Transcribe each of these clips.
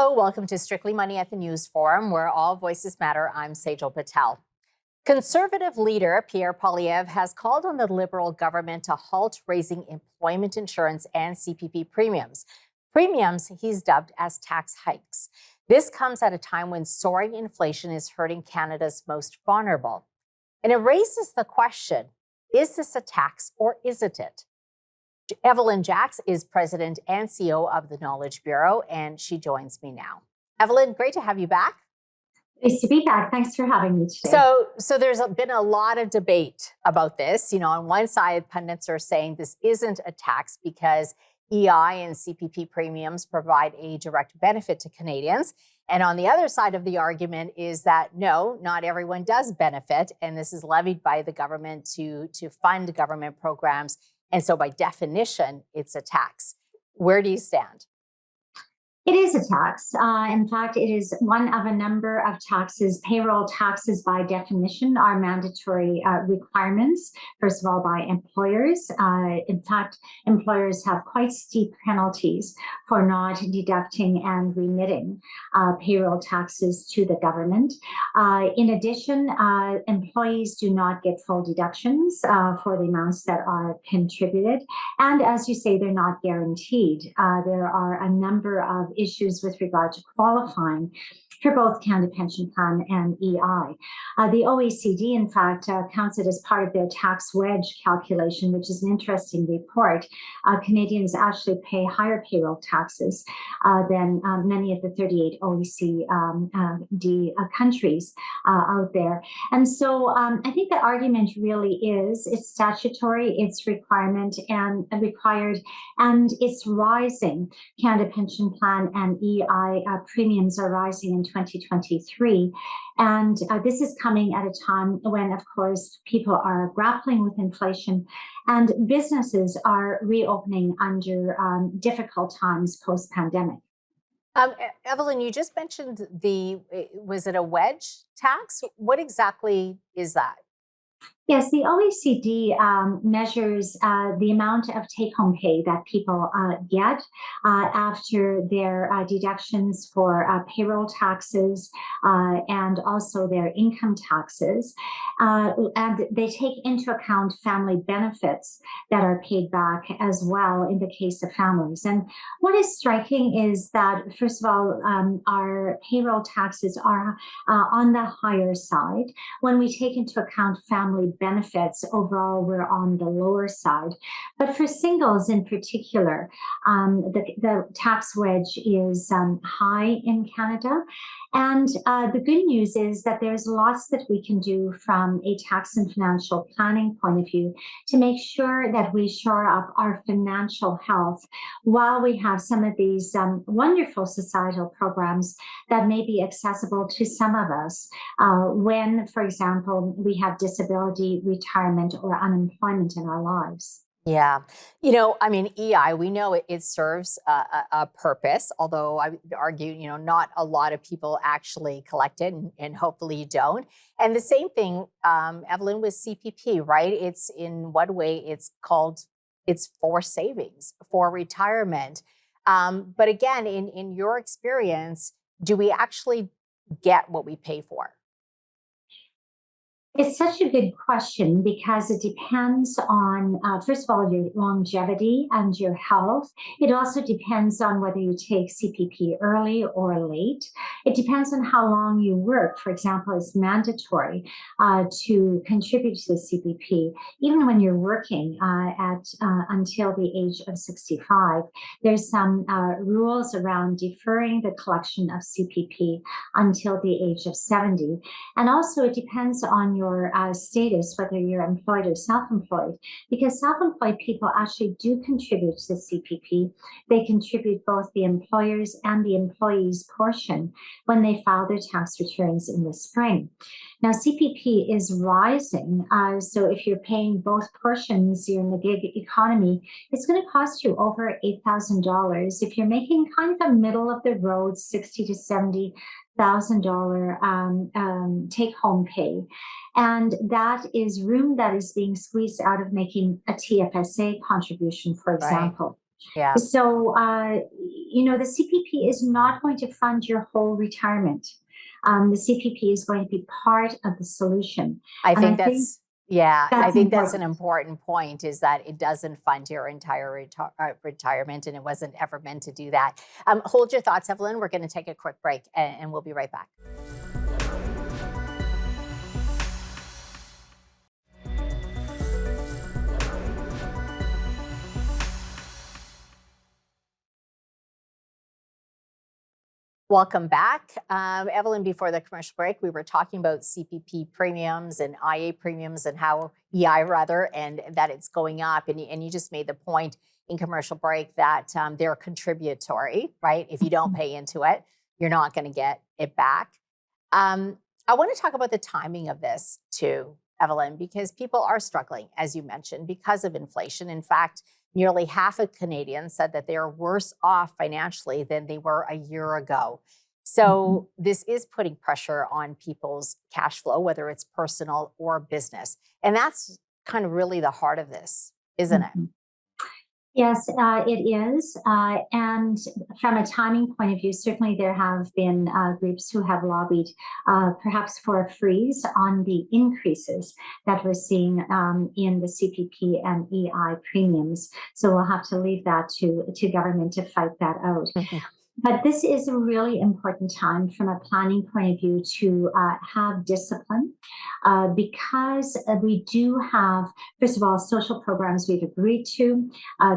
Hello, welcome to Strictly Money at the News Forum, where all voices matter. I'm Saijal Patel. Conservative leader Pierre Poilievre has called on the Liberal government to halt raising employment insurance and CPP premiums. Premiums he's dubbed as tax hikes. This comes at a time when soaring inflation is hurting Canada's most vulnerable. And it raises the question, is this a tax or isn't it? Evelyn Jacks is president and CEO of the Knowledge Bureau, and she joins me now. Evelyn, great to have you back. Nice to be back. Thanks for having me today. So there's been a lot of debate about this. You know, on one side, pundits are saying this isn't a tax because EI and CPP premiums provide a direct benefit to Canadians. And on the other side of the argument is that no, not everyone does benefit, and this is levied by the government to fund government programs. And so by definition, it's a tax. Where do you stand? It is a tax. In fact, it is one of a number of taxes. Payroll taxes, by definition, are mandatory requirements, first of all, by employers. In fact, employers have quite steep penalties for not deducting and remitting payroll taxes to the government. In addition, employees do not get full deductions for the amounts that are contributed. And as you say, they're not guaranteed. There are a number of issues with regard to qualifying for both Canada Pension Plan and EI. The OECD, in fact, counts it as part of their tax wedge calculation, which is an interesting report. Canadians actually pay higher payroll taxes than many of the 38 OECD countries out there. And so I think the argument really is it's statutory, it's requirement and required, and it's rising. Canada Pension Plan and EI premiums are rising in 2023. And this is coming at a time when, of course, people are grappling with inflation and businesses are reopening under difficult times post-pandemic. Evelyn, you just mentioned was it a wedge tax? What exactly is that? Yes, the OECD measures the amount of take-home pay that people get after their deductions for payroll taxes and also their income taxes. And they take into account family benefits that are paid back as well in the case of families. And what is striking is that, first of all, our payroll taxes are on the higher side. When we take into account family benefits, overall we're on the lower side. But for singles in particular, the tax wedge is high in Canada. And the good news is that there's lots that we can do from a tax and financial planning point of view to make sure that we shore up our financial health while we have some of these wonderful societal programs that may be accessible to some of us when, for example, we have disability, retirement, or unemployment in our lives. Yeah. You know, I mean, EI, we know it serves a purpose, although I would argue, you know, not a lot of people actually collect it, and hopefully you don't. And the same thing, Evelyn, with CPP, right? It's in one way it's for savings, for retirement. But again, in your experience, do we actually get what we pay for? It's such a good question because it depends on, first of all, your longevity and your health. It also depends on whether you take CPP early or late. It depends on how long you work. For example, it's mandatory to contribute to the CPP, even when you're working until the age of 65. There's some rules around deferring the collection of CPP until the age of 70. And also it depends on your status, whether you're employed or self-employed, because self-employed people actually do contribute to the CPP. They contribute both the employers and the employees' portion when they file their tax returns in the spring. Now, CPP is rising, so if you're paying both portions, you're in the gig economy, it's going to cost you over $8,000. If you're making kind of a middle of the road, $60,000 to $70,000 take-home pay. And that is room that is being squeezed out of making a TFSA contribution, for example. Yeah. So, the CPP is not going to fund your whole retirement. The CPP is going to be part of the solution. I And I think think that's, yeah, I that's think that's an important. important point, is that it doesn't fund your entire retirement, and it wasn't ever meant to do that. Hold your thoughts, Evelyn. We're going to take a quick break, and we'll be right back. Welcome back. Evelyn, before the commercial break, we were talking about CPP premiums and IA premiums, and how EI rather, and that it's going up. And you just made the point in commercial break that they're contributory, right? If you don't pay into it, you're not going to get it back. I want to talk about the timing of this too, Evelyn, because people are struggling, as you mentioned, because of inflation. In fact, nearly half of Canadians said that they are worse off financially than they were a year ago. So this is putting pressure on people's cash flow, whether it's personal or business. And that's kind of really the heart of this, isn't it? Yes, it is. And from a timing point of view, certainly there have been groups who have lobbied perhaps for a freeze on the increases that we're seeing in the CPP and EI premiums. So we'll have to leave that to government to fight that out. But this is a really important time from a planning point of view to have discipline because we do have, first of all, social programs we've agreed to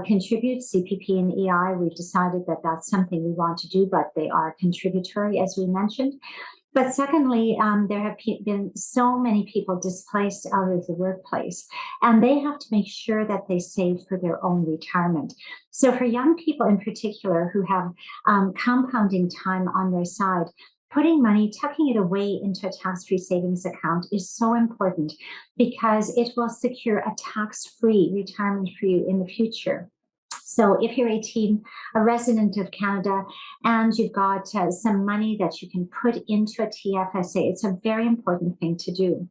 contribute, CPP and EI. We've decided that that's something we want to do, but they are contributory, as we mentioned. But secondly, there have been so many people displaced out of the workplace, and they have to make sure that they save for their own retirement. So for young people in particular who have compounding time on their side, putting money, tucking it away into a tax-free savings account is so important because it will secure a tax-free retirement for you in the future. So if you're 18, a resident of Canada, and you've got some money that you can put into a TFSA, it's a very important thing to do.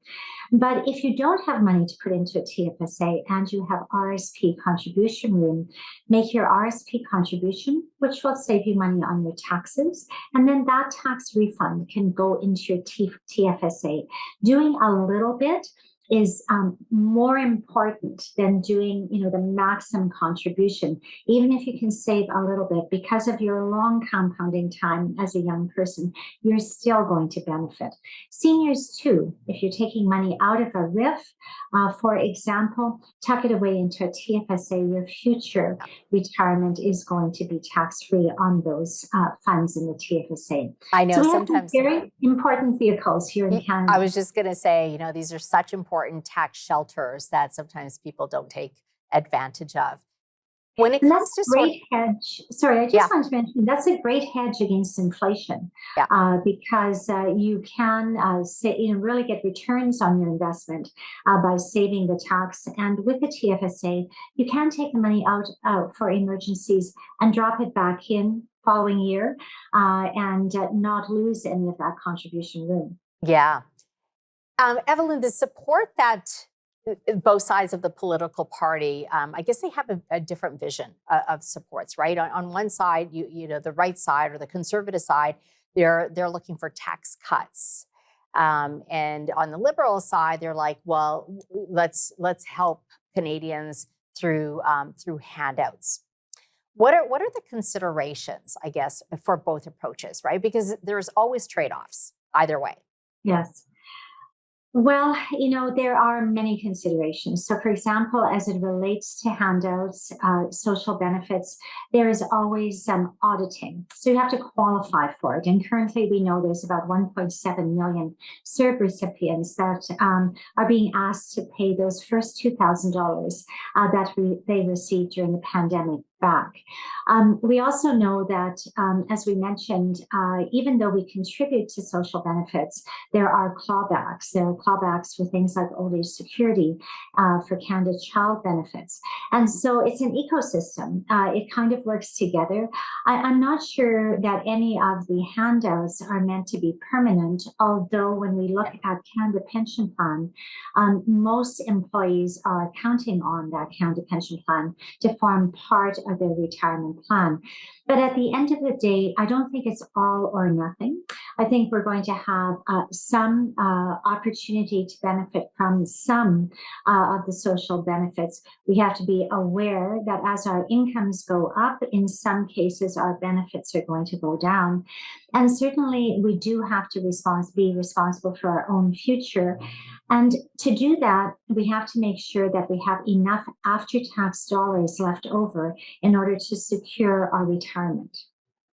But if you don't have money to put into a TFSA and you have RSP contribution room, make your RSP contribution, which will save you money on your taxes. And then that tax refund can go into your TFSA. Doing a little bit is more important than doing, the maximum contribution. Even if you can save a little bit, because of your long compounding time as a young person, you're still going to benefit. Seniors too, if you're taking money out of a RIF, for example, tuck it away into a TFSA, your future retirement is going to be tax-free on those funds in the TFSA. I know So we have some sometimes very important vehicles here in Canada. I was just going to say, these are such important tax shelters that sometimes people don't take advantage of. When it And comes that's to a great hedge. Sorry, I just want to mention that's a great hedge against inflation because you can really get returns on your investment by saving the tax. And with the TFSA, you can take the money out for emergencies and drop it back in following year and not lose any of that contribution room. Yeah. Evelyn, the support that both sides of the political party, I guess they have a different vision of supports, right? On one side, the right side or the conservative side, they're looking for tax cuts, and on the liberal side, they're like, well, let's help Canadians through handouts. What are the considerations, I guess, for both approaches, right? Because there's always trade-offs either way. Yes. Well, there are many considerations. So, for example, as it relates to handouts, social benefits, there is always some auditing. So you have to qualify for it. And currently, we know there's about 1.7 million CERB recipients that are being asked to pay those first $2,000 that they received during the pandemic back. We also know that, as we mentioned, even though we contribute to social benefits, there are clawbacks. There are clawbacks for things like old age security, for Canada Child benefits. And so it's an ecosystem. It kind of works together. I'm not sure that any of the handouts are meant to be permanent, although when we look at Canada Pension Plan, most employees are counting on that Canada Pension Plan to form part of their retirement plan. But at the end of the day, I don't think it's all or nothing. I think we're going to have some opportunity to benefit from some of the social benefits. We have to be aware that as our incomes go up, in some cases, our benefits are going to go down. And certainly, we do have to be responsible for our own future. And to do that, we have to make sure that we have enough after tax dollars left over in order to secure our retirement.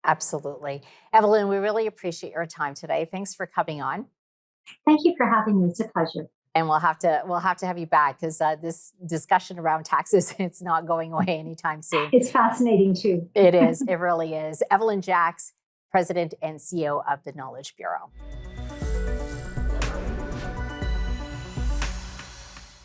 Absolutely. Evelyn, we really appreciate your time today. Thanks for coming on. Thank you for having me. It's a pleasure. And we'll have to have you back because this discussion around taxes, it's not going away anytime soon. It's fascinating too. It is. It really is. Evelyn Jacks, President and CEO of the Knowledge Bureau.